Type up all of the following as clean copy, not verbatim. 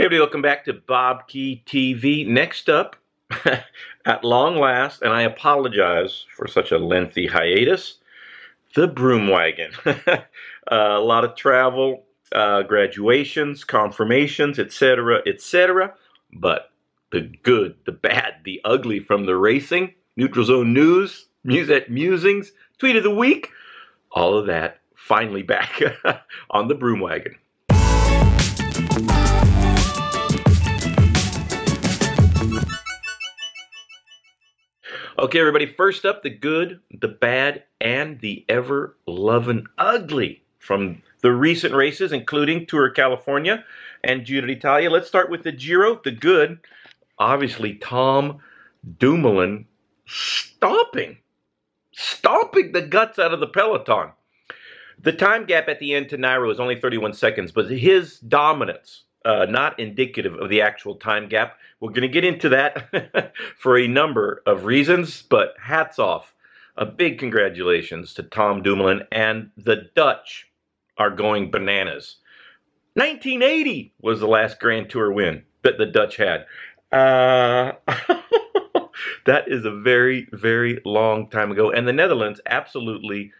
Hey everybody, welcome back to BobkeTV. Next up, at long last, and I apologize for such a lengthy hiatus, the broom wagon. A lot of travel, graduations, confirmations, etc., etc. But the good, the bad, the ugly from the racing, Neutral Zone News, Musette Musings, Tweet of the Week, all of that finally back on the broom wagon. Okay, everybody, first up, the good, the bad, and the ever-loving ugly from the recent races, including Tour of California and Giro d'Italia. Let's start with the Giro. The good, obviously, Tom Dumoulin stomping the guts out of the peloton. The time gap at the end to Nairo is only 31 seconds, but his dominance, not indicative of the actual time gap. We're going to get into that for a number of reasons, but hats off. A big congratulations to Tom Dumoulin, and the Dutch are going bananas. 1980 was the last Grand Tour win that the Dutch had. That is a very, very long time ago, and the Netherlands absolutely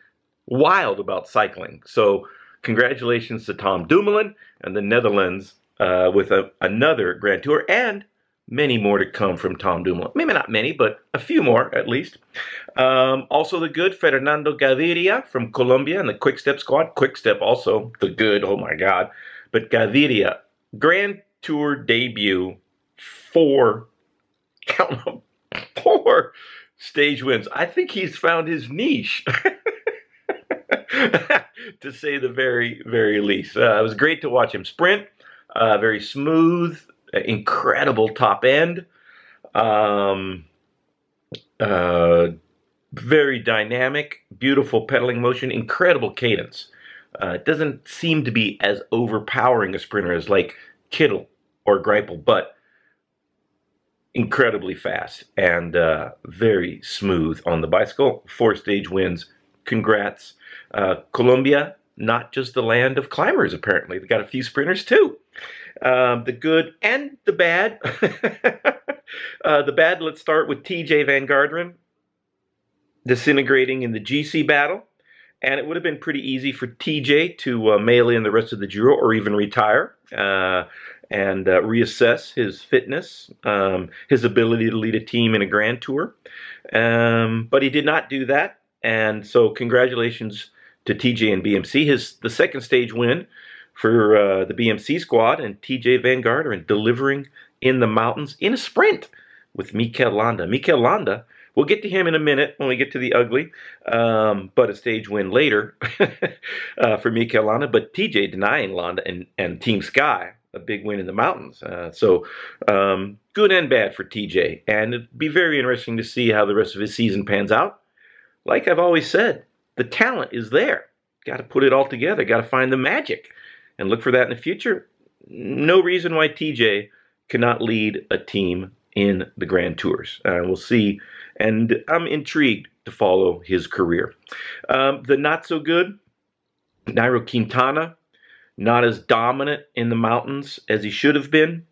wild about cycling. So congratulations to Tom Dumoulin and the Netherlands with another Grand Tour, and many more to come from Tom Dumoulin. Maybe not many, but a few more at least. Also the good, Fernando Gaviria from Colombia and the Quick Step squad. Quick Step also the good, oh my God. But Gaviria, Grand Tour debut, count them, 4 stage wins. I think he's found his niche. To say the very, very least. It was great to watch him sprint. Very smooth, incredible top end. Very dynamic, beautiful pedaling motion, incredible cadence. It doesn't seem to be as overpowering a sprinter as like Kittel or Greipel, but incredibly fast and very smooth on the bicycle. 4 stage wins. Congrats. Colombia, not just the land of climbers, apparently. They got a few sprinters, too. The good and the bad. The bad, let's start with TJ Van Garderen disintegrating in the GC battle. And it would have been pretty easy for TJ to mail in the rest of the Giro or even retire and reassess his fitness, his ability to lead a team in a Grand Tour. But he did not do that. And so congratulations to TJ and BMC. The second stage win for the BMC squad, and TJ Van Garderen delivering in the mountains in a sprint with Mikel Landa. Mikel Landa, we'll get to him in a minute when we get to the ugly, but a stage win later for Mikel Landa. But TJ denying Landa and Team Sky a big win in the mountains. So good and bad for TJ. And it'd be very interesting to see how the rest of his season pans out. Like I've always said, the talent is there. Got to put it all together. Got to find the magic and look for that in the future. No reason why TJ cannot lead a team in the Grand Tours. We'll see. And I'm intrigued to follow his career. The not so good, Nairo Quintana, not as dominant in the mountains as he should have been.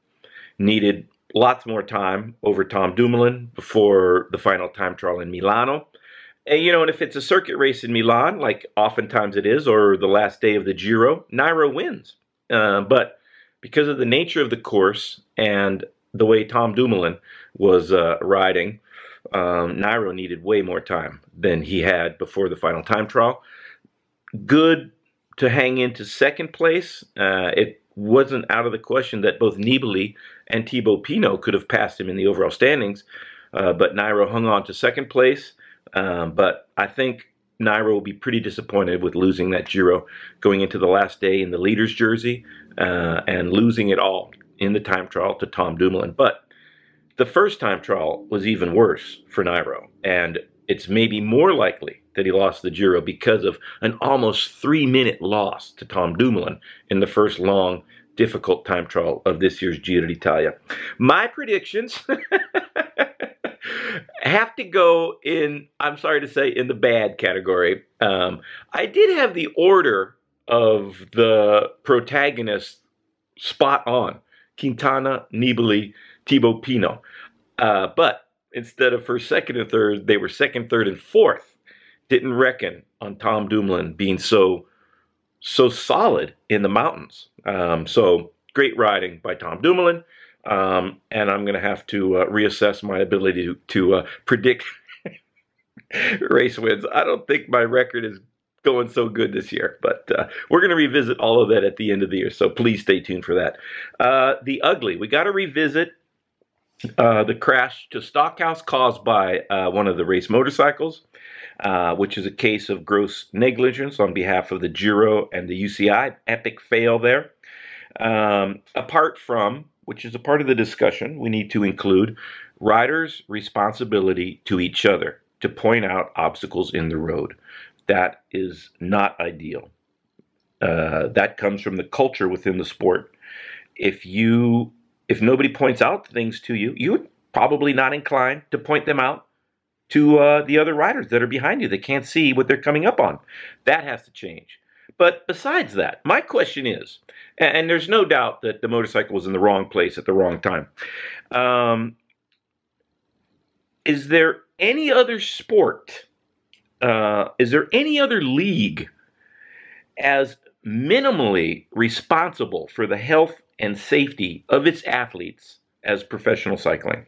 Needed lots more time over Tom Dumoulin before the final time trial in Milano. And, you know, and if it's a circuit race in Milan, like oftentimes it is, or the last day of the Giro, Nairo wins. But because of the nature of the course and the way Tom Dumoulin was riding, Nairo needed way more time than he had before the final time trial. Good to hang into second place. It wasn't out of the question that both Nibali and Thibaut Pinot could have passed him in the overall standings, but Nairo hung on to second place. But I think Nairo will be pretty disappointed with losing that Giro going into the last day in the leader's jersey and losing it all in the time trial to Tom Dumoulin. But the first time trial was even worse for Nairo, and it's maybe more likely that he lost the Giro because of an almost 3-minute loss to Tom Dumoulin in the first long, difficult time trial of this year's Giro d'Italia. My predictions have to go in, I'm sorry to say, in the bad category. I did have the order of the protagonist spot on Quintana, Nibali, Thibaut Pinot. But instead of first, second, and third, they were second, third, and fourth. Didn't reckon on Tom Dumoulin being so solid in the mountains. So great riding by Tom Dumoulin. And I'm going to have to reassess my ability to predict race wins. I don't think my record is going so good this year, but we're going to revisit all of that at the end of the year, so please stay tuned for that. The ugly, we got to revisit the crash to Stockhouse caused by one of the race motorcycles, which is a case of gross negligence on behalf of the Giro and the UCI. Epic fail there. Apart from, which is a part of the discussion, we need to include riders' responsibility to each other to point out obstacles in the road. That is not ideal. That comes from the culture within the sport. If nobody points out things to you, you're probably not inclined to point them out to the other riders that are behind you. They can't see what they're coming up on. That has to change. But besides that, my question is, and there's no doubt that the motorcycle was in the wrong place at the wrong time. Is there any other sport, is there any other league as minimally responsible for the health and safety of its athletes as professional cycling?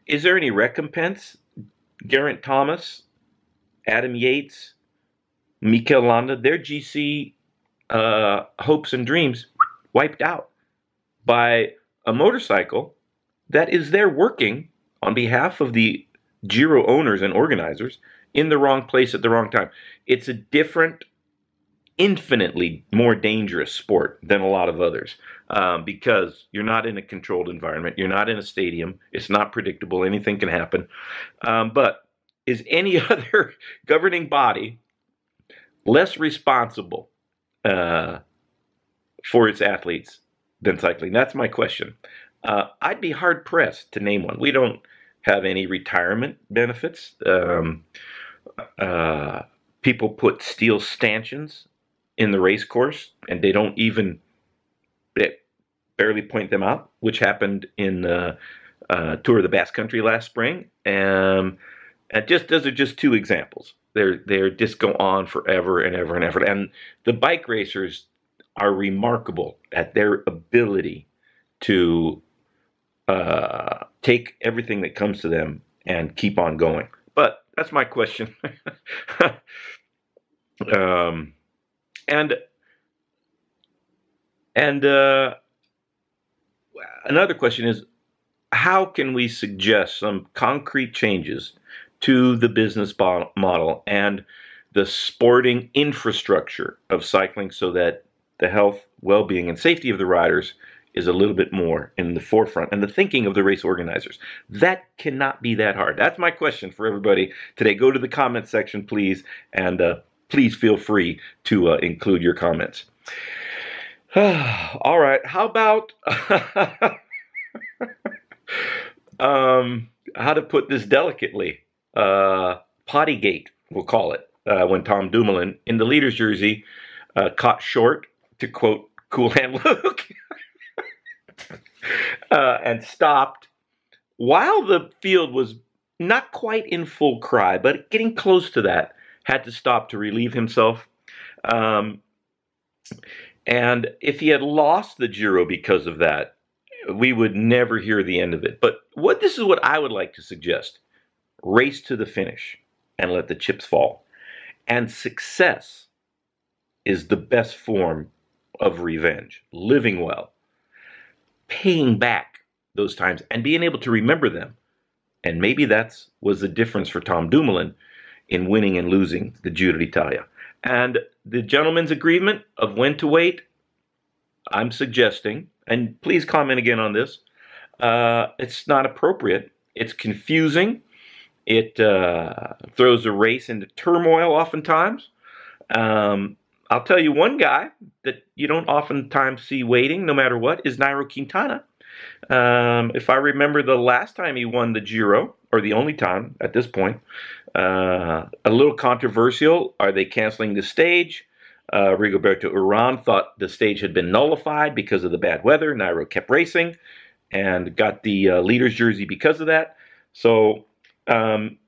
Is there any recompense? Geraint Thomas, Adam Yates, Mikel Landa, their GC hopes and dreams wiped out by a motorcycle that is there working on behalf of the Giro owners and organizers in the wrong place at the wrong time. It's a different, infinitely more dangerous sport than a lot of others because you're not in a controlled environment. You're not in a stadium. It's not predictable. Anything can happen. But is any other governing body less responsible for its athletes than cycling? That's my question. I'd be hard-pressed to name one. We don't have any retirement benefits. People put steel stanchions in the race course, and they don't even barely point them out, which happened in the Tour of the Basque Country last spring. And those are just two examples. They're just go on forever and ever and ever. And the bike racers are remarkable at their ability to take everything that comes to them and keep on going. But that's my question. Another question is, how can we suggest some concrete changes to the business model and the sporting infrastructure of cycling so that the health, well-being, and safety of the riders is a little bit more in the forefront and the thinking of the race organizers? That cannot be that hard. That's my question for everybody today. Go to the comment section, please, and please feel free to include your comments. All right, how about how to put this delicately? Pottygate, we'll call it, when Tom Dumoulin, in the leader's jersey, caught short, to quote Cool Hand Luke, and stopped while the field was not quite in full cry, but getting close to that, had to stop to relieve himself. And if he had lost the Giro because of that, we would never hear the end of it. But this is what I would like to suggest. Race to the finish and let the chips fall. And success is the best form of revenge. Living well. Paying back those times and being able to remember them. And maybe that was the difference for Tom Dumoulin in winning and losing the Giro d'Italia. And the gentleman's agreement of when to wait, I'm suggesting, and please comment again on this, it's not appropriate. It's confusing. It throws a race into turmoil oftentimes. I'll tell you one guy that you don't oftentimes see waiting, no matter what, is Nairo Quintana. If I remember the last time he won the Giro, or the only time at this point, a little controversial. Are they canceling the stage? Rigoberto Urán thought the stage had been nullified because of the bad weather. Nairo kept racing and got the leader's jersey because of that. So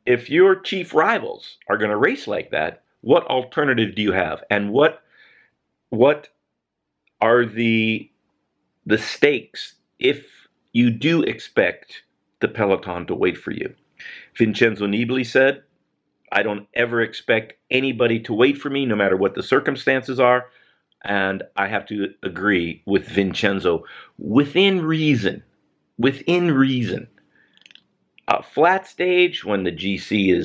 if your chief rivals are going to race like that, what alternative do you have? And what are the stakes if you do expect the peloton to wait for you? Vincenzo Nibali said, I don't ever expect anybody to wait for me, no matter what the circumstances are. And I have to agree with Vincenzo, within reason. Within reason. A flat stage, when the GC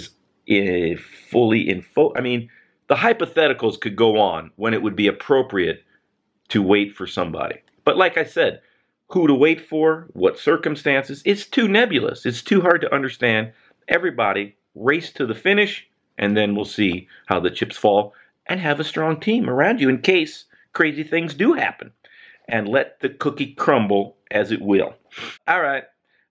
is fully in I mean, the hypotheticals could go on when it would be appropriate to wait for somebody. But like I said, who to wait for, what circumstances, it's too nebulous. It's too hard to understand. Everybody race to the finish, and then we'll see how the chips fall, and have a strong team around you in case crazy things do happen. And let the cookie crumble as it will. All right,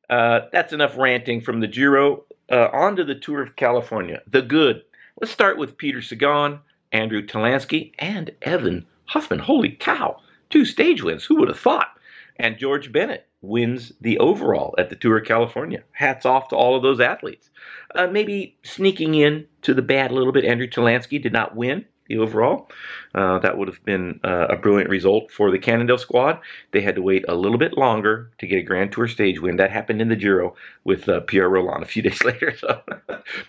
that's enough ranting from the Giro. On to the Tour of California, the good. Let's start with Peter Sagan, Andrew Talansky, and Evan Huffman. Holy cow, 2 stage wins. Who would have thought? And George Bennett wins the overall at the Tour of California. Hats off to all of those athletes. Maybe sneaking in to the bad a little bit, Andrew Talansky did not win the overall. That would have been a brilliant result for the Cannondale squad. They had to wait a little bit longer to get a Grand Tour stage win. That happened in the Giro with Pierre Rolland a few days later. So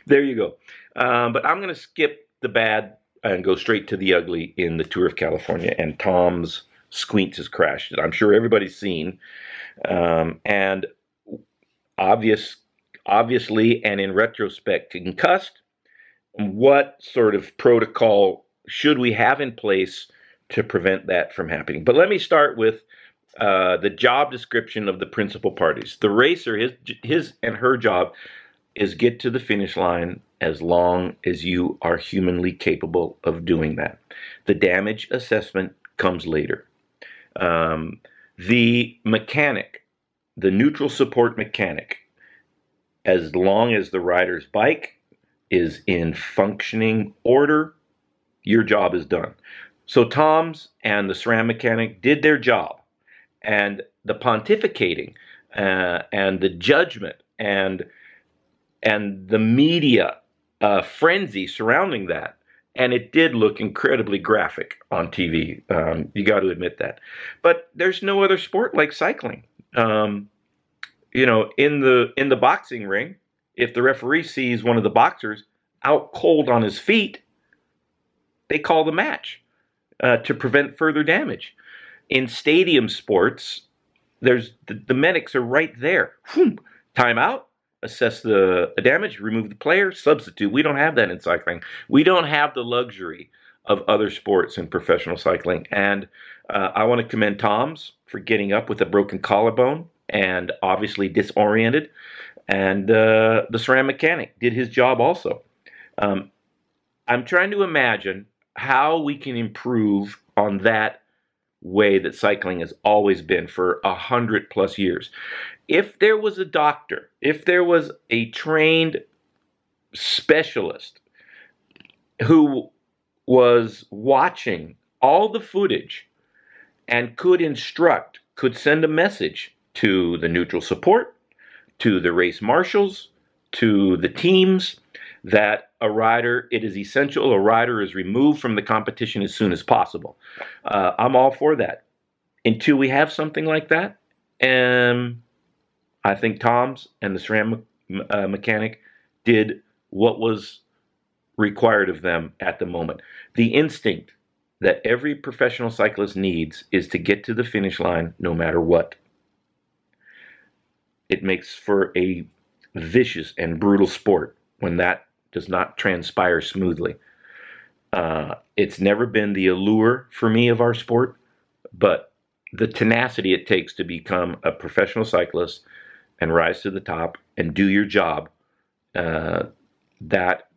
there you go. But I'm going to skip the bad and go straight to the ugly in the Tour of California and Tom's Skujins crash that I'm sure everybody's seen. And obviously, and in retrospect, concussed. What sort of protocol should we have in place to prevent that from happening? But let me start with the job description of the principal parties. The racer, his and her job is get to the finish line as long as you are humanly capable of doing that. The damage assessment comes later. The mechanic, the neutral support mechanic, as long as the rider's bike is in functioning order, your job is done. So Tom's and the SRAM mechanic did their job, and the pontificating and the judgment and the media frenzy surrounding that, and it did look incredibly graphic on TV. You got to admit that. But there's no other sport like cycling. You know, in the boxing ring, if the referee sees one of the boxers out cold on his feet, they call the match to prevent further damage. In stadium sports, there's the medics are right there. Timeout, assess the damage, remove the player, substitute. We don't have that in cycling. We don't have the luxury of other sports in professional cycling. And I want to commend Tom's for getting up with a broken collarbone and obviously disoriented. And the SRAM mechanic did his job also. I'm trying to imagine how we can improve on that way that cycling has always been for 100+ years. If there was a doctor, if there was a trained specialist who was watching all the footage and could instruct, could send a message to the neutral support, to the race marshals, to the teams, that a rider, it is essential a rider is removed from the competition as soon as possible. I'm all for that. Until we have something like that, I think Tom's and the SRAM mechanic did what was required of them at the moment. The instinct that every professional cyclist needs is to get to the finish line no matter what. It makes for a vicious and brutal sport when that does not transpire smoothly. It's never been the allure for me of our sport, but the tenacity it takes to become a professional cyclist and rise to the top and do your job, that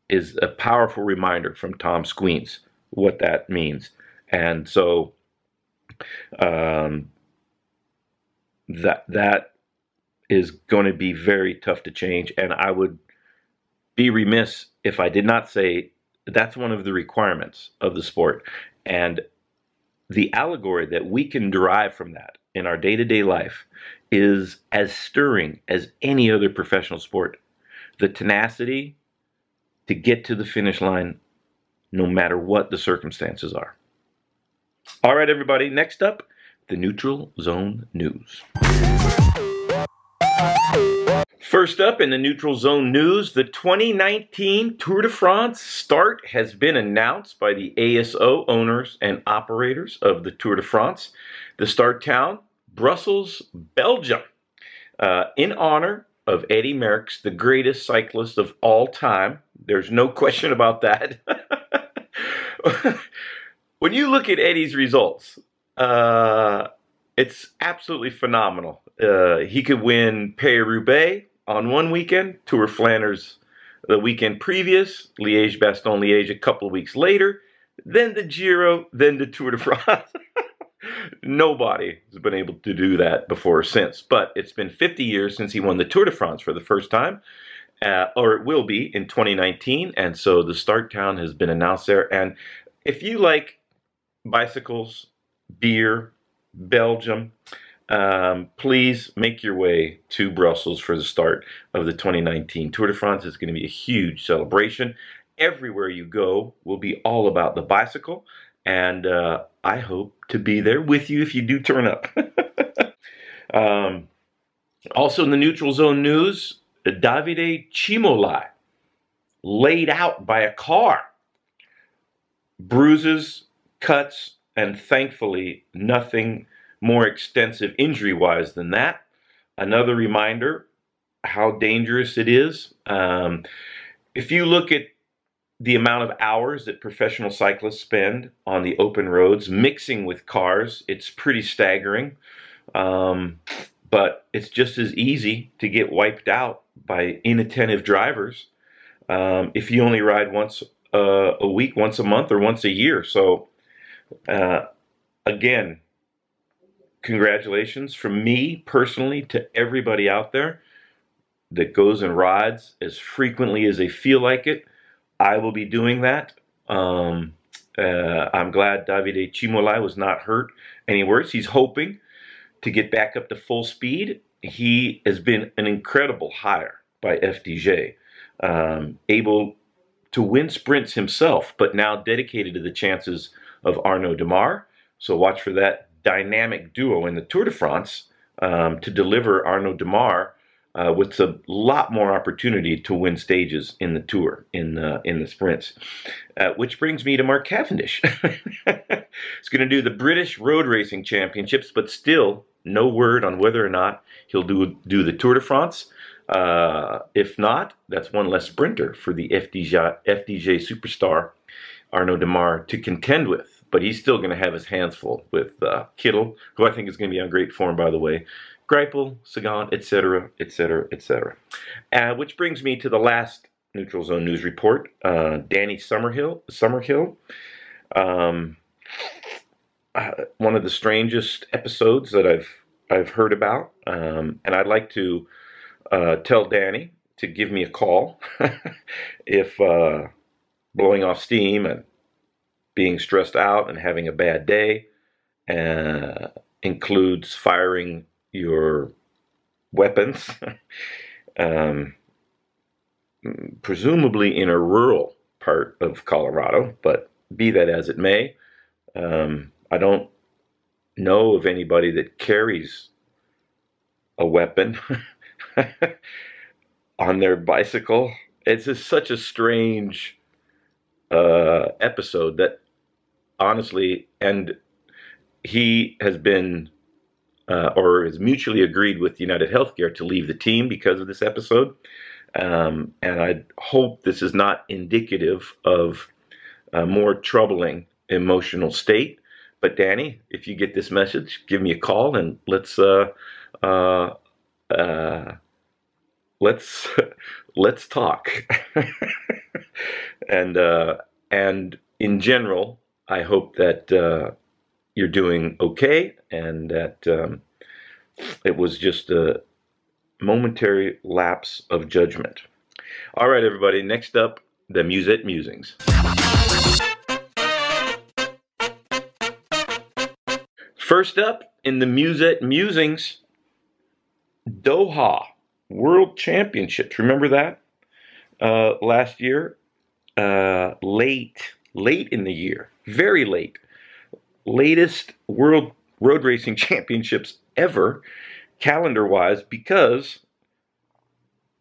is a powerful reminder from Tom Skujins what that means. And so that is going to be very tough to change, and I would be remiss if I did not say That's one of the requirements of the sport. And the allegory that we can derive from that in our day-to-day life is as stirring as any other professional sport. The tenacity to get to the finish line no matter what the circumstances are. All right, everybody, next up, the Neutral Zone News. First up in the Neutral Zone News, the 2019 Tour de France start has been announced by the ASO owners and operators of the Tour de France. The start town, Brussels, Belgium, in honor of Eddy Merckx, the greatest cyclist of all time. There's no question about that. When you look at Eddy's results, it's absolutely phenomenal. He could win Paris-Roubaix on one weekend, Tour Flanders the weekend previous, Liège-Bastogne-Liège a couple of weeks later, then the Giro, then the Tour de France. Nobody has been able to do that before or since. But it's been 50 years since he won the Tour de France for the first time, or it will be in 2019. And so the start town has been announced there. And if you like bicycles, beer, Belgium, please make your way to Brussels for the start of the 2019 Tour de France. It's going to be a huge celebration. Everywhere you go will be all about the bicycle, and I hope to be there with you if you do turn up. Also in the Neutral Zone News, Davide Cimolai laid out by a car. Bruises, cuts, and thankfully nothing more extensive injury-wise than that. Another reminder how dangerous it is. If you look at the amount of hours that professional cyclists spend on the open roads mixing with cars, it's pretty staggering. But it's just as easy to get wiped out by inattentive drivers if you only ride once a week, once a month, or once a year. So again, congratulations from me personally to everybody out there that goes and rides as frequently as they feel like it. I will be doing that. I'm glad Davide Cimolai was not hurt any worse. He's hoping to get back up to full speed. He has been an incredible hire by FDJ, able to win sprints himself, but now dedicated to the chances of Arnaud Démare. So watch for that dynamic duo in the Tour de France to deliver Arnaud Démare with a lot more opportunity to win stages in the Tour, in the sprints. Which brings me to Mark Cavendish. He's going to do the British Road Racing Championships, but still no word on whether or not he'll do the Tour de France. If not, that's one less sprinter for the FDJ superstar Arnaud Démare to contend with. But he's still going to have his hands full with Kittel, who I think is going to be on great form, by the way, Greipel, Sagan, etc., etc., etc. Which brings me to the last Neutral Zone News report. Danny Summerhill, one of the strangest episodes that I've heard about, and I'd like to tell Danny to give me a call if blowing off steam and being stressed out and having a bad day includes firing your weapons, presumably in a rural part of Colorado, but be that as it may, I don't know of anybody that carries a weapon on their bicycle. It's just such a strange episode that honestly, and he has been or is mutually agreed with United Healthcare to leave the team because of this episode. And I hope this is not indicative of a more troubling emotional state. But Danny, if you get this message, give me a call and let's talk. And in general, I hope that you're doing okay and that it was just a momentary lapse of judgment. All right, everybody. Next up, the Musette musings. First up in the Musette musings, Doha World Championships. Remember that? Last year? Late in the year. Very late. Latest World Road Racing Championships ever, calendar-wise, because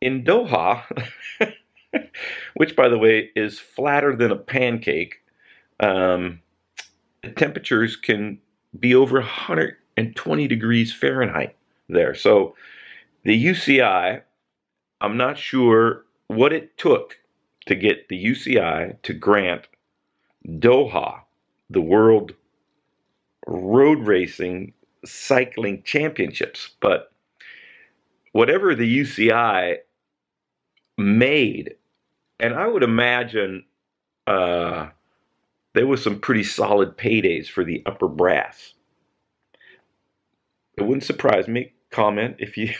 in Doha, which, by the way, is flatter than a pancake, the temperatures can be over 120 degrees Fahrenheit there. So the UCI, I'm not sure what it took to get the UCI to grant Doha the World Road Racing Cycling Championships, but whatever the UCI made, and I would imagine there was some pretty solid paydays for the upper brass. It wouldn't surprise me. Comment if you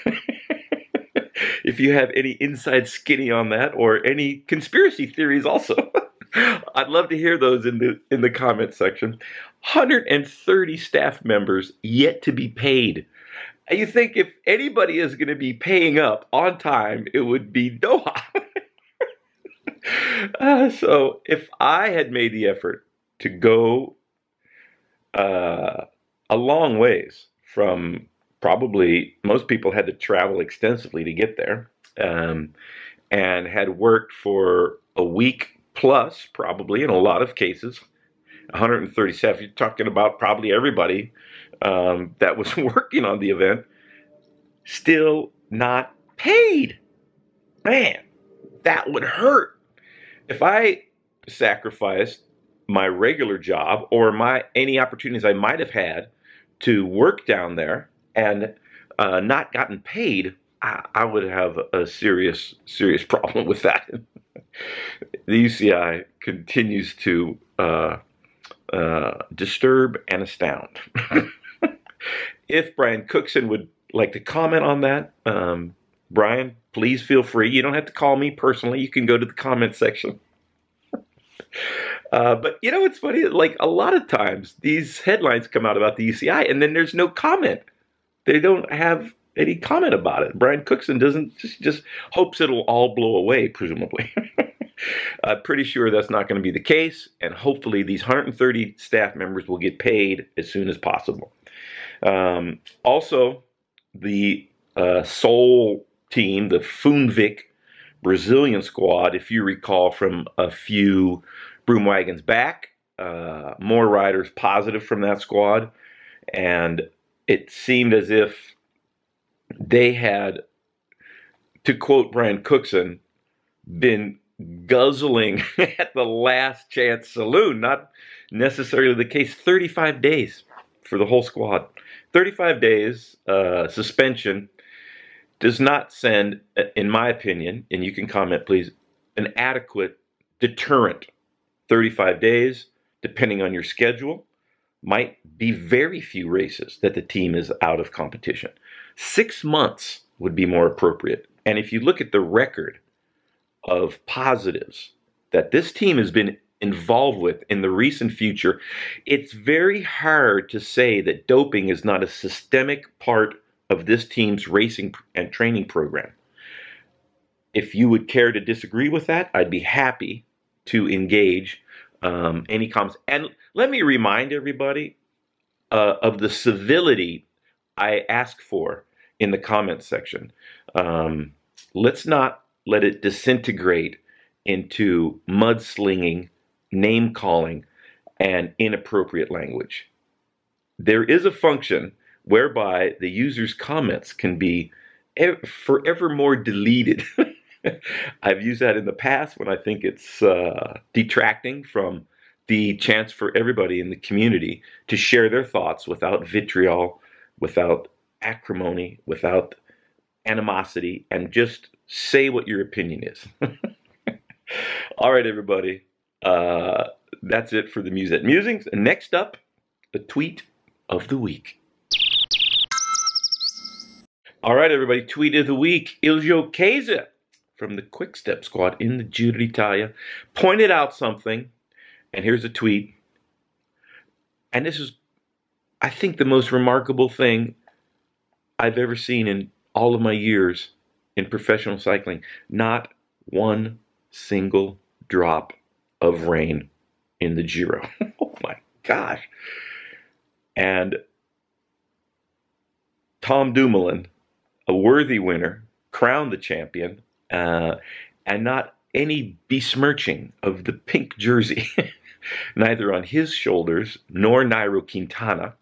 if you have any inside skinny on that, or any conspiracy theories also. I'd love to hear those in the comment section. 130 staff members yet to be paid. And you think if anybody is going to be paying up on time, it would be Doha. So if I had made the effort to go a long ways from, probably most people had to travel extensively to get there, and had worked for a week plus, probably in a lot of cases, 130 staff. You're talking about probably everybody that was working on the event, still not paid. Man, that would hurt. If I sacrificed my regular job or any opportunities I might have had to work down there and not gotten paid, I would have a serious problem with that. The UCI continues to disturb and astound. If Brian Cookson would like to comment on that, Brian, please feel free. You don't have to call me personally. You can go to the comment section. But you know, it's funny, like a lot of times these headlines come out about the UCI and then there's no comment. They don't have any comment about it. Brian Cookson doesn't, just hopes it'll all blow away, presumably. I'm pretty sure that's not going to be the case, and hopefully these 130 staff members will get paid as soon as possible. Also, the Seoul team, the Funvik Brazilian squad, if you recall from a few broom wagons back, more riders positive from that squad, and it seemed as if they had, to quote Brian Cookson, been guzzling at the last chance saloon. Not necessarily the case. 35 days for the whole squad. 35 days suspension does not send, in my opinion, and you can comment please, an adequate deterrent. 35 days, depending on your schedule, might be very few races that the team is out of competition. 6 months would be more appropriate. And if you look at the record of positives that this team has been involved with in the recent future, it's very hard to say that doping is not a systemic part of this team's racing and training program. If you would care to disagree with that, I'd be happy to engage any comments. And let me remind everybody of the civility I ask for in the comments section. Let's not let it disintegrate into mudslinging, name-calling, and inappropriate language. There is a function whereby the user's comments can be forevermore deleted. I've used that in the past when I think it's detracting from the chance for everybody in the community to share their thoughts without vitriol, without acrimony, without animosity, and just say what your opinion is. All right, everybody. That's it for the Musette Musings. And next up, the tweet of the week. All right, everybody. Tweet of the week. Iljo Keza from the Quick Step squad in the Giro d'Italia pointed out something And here's a tweet. And this is, I think, the most remarkable thing I've ever seen in all of my years in professional cycling. Not one single drop of rain in the Giro. Oh my gosh. And Tom Dumoulin, a worthy winner, crowned the champion, and not any besmirching of the pink jersey, neither on his shoulders, nor Nairo Quintana,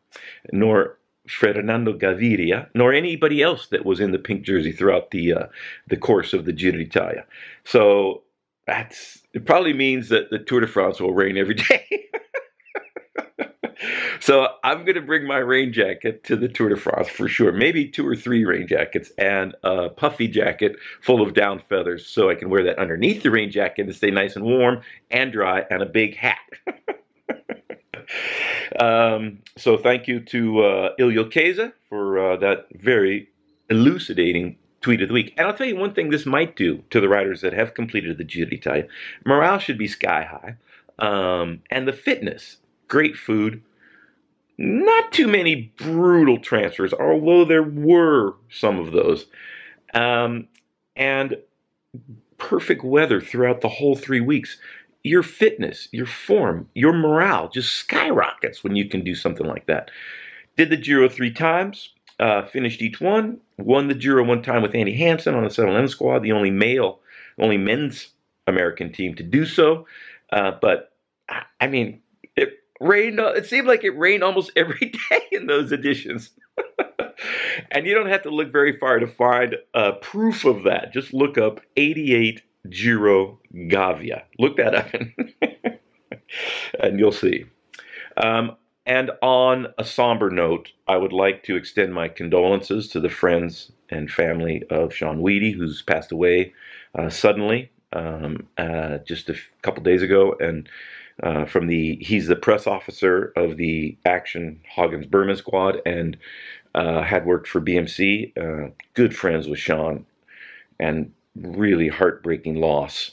nor Fernando Gaviria, nor anybody else that was in the pink jersey throughout the course of the Giro d'Italia. So it probably means that the Tour de France will rain every day. So I'm going to bring my rain jacket to the Tour de France for sure. Maybe 2 or 3 rain jackets and a puffy jacket full of down feathers so I can wear that underneath the rain jacket to stay nice and warm and dry, and a big hat. So thank you to Ilio Keza for that very elucidating tweet of the week. And I'll tell you one thing this might do to the riders that have completed the Giro d'Italia. Morale should be sky high. And the fitness, great food, not too many brutal transfers, although there were some of those. And perfect weather throughout the whole 3 weeks. Your fitness, your form, your morale just skyrockets when you can do something like that. Did the Giro 3 times, finished each one, won the Giro 1 time with Andy Hansen on the 711 squad, the only men's American team to do so. But, I mean, it rained. It seemed like it rained almost every day in those editions. And you don't have to look very far to find proof of that. Just look up 88 Giro Gavia. Look that up and you'll see. And on a somber note, I would like to extend my condolences to the friends and family of Sean Weedy, who's passed away suddenly just a couple days ago. And he's the press officer of the Action Hoggins Berman squad, and had worked for BMC. Good friends with Sean, and really heartbreaking loss.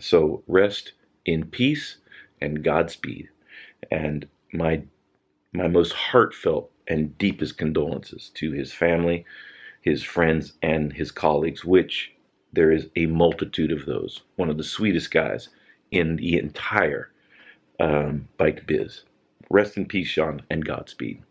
So rest in peace and Godspeed. And my most heartfelt and deepest condolences to his family, his friends, and his colleagues, which there is a multitude of those. One of the sweetest guys in the entire bike biz. Rest in peace, Sean, and Godspeed.